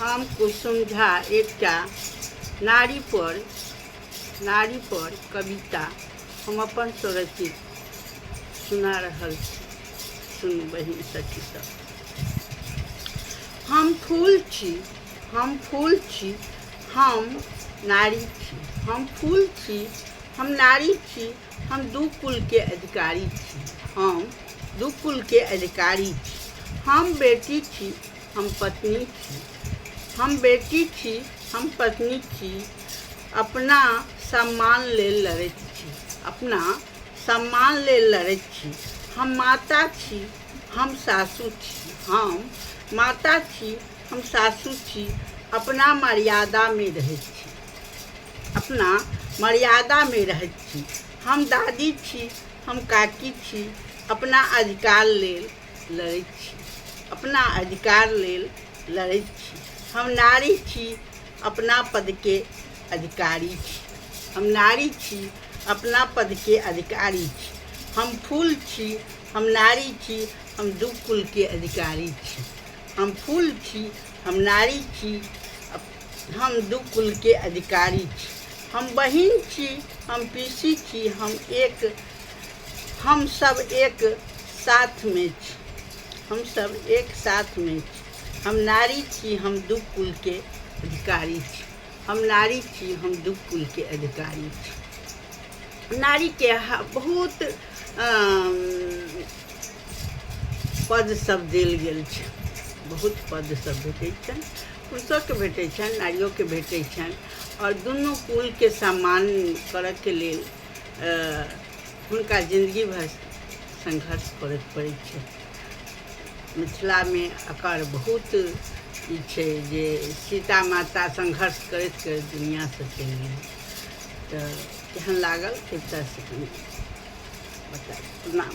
हम कुसुम झा एकटा नारी पर कविता हम अपन स्वरचित सुना रहल छी। सुनू बहिन सखी सब। हम फूल छी, हम नारी छी। हम फूल छी, हम नारी छी। हम दू कुल के अधिकारी छी। हम दू कुल के अधिकारी छी। हम बेटी छी, हम पत्नी छी। हम बेटी छी, हम पत्नी छी। अपना सम्मान लेल लड़ैत छी। अपना सम्मान लेल लड़ैत छी। हम माता छी, हम सासू छी। हम माता छी, हम सासू छी। अपना मर्यादा में रहैत छी। अपना मर्यादा में रहैत छी। हम दादी छी, हम काकी छी। अपना अधिकार लेल लड़ैत छी। अपना अधिकार लेल लड़ैत छी। हम नारी छी, अपना पद के अधिकारी छी। हम नारी छी, अपना पद के अधिकारी छी। हम फूल छी, हम नारी छी। हम दू कुल के अधिकारी छी। हम फूल छी, हम नारी छी। हम दू कुल के अधिकारी छी। हम बहिन छी, हम पीसी छी। हम सब एक साथ में छी। हम सब एक साथ में छी। हम नारी छी, हम दू कुल के अधिकारी छी। हम नारी छी, हम दू कुल के अधिकारी छी। नारी के बहुत पद सब देल गेल छै। बहुत पद सब भेटैत छनि। पुरुषोके भेटैत छनि, नारियोके भेटैत छनि। और दुनू कुल के सम्मान करऽ के लेल हुनका जिंदगी भर संघर्ष करऽ पड़ैत छै। मिथिला में एकर बहुत ई छै जे सीता माता संघर्ष करैत करैत दुनिया से चलि गेल। तऽ केहन लागल एकटा से बताउ। प्रणाम।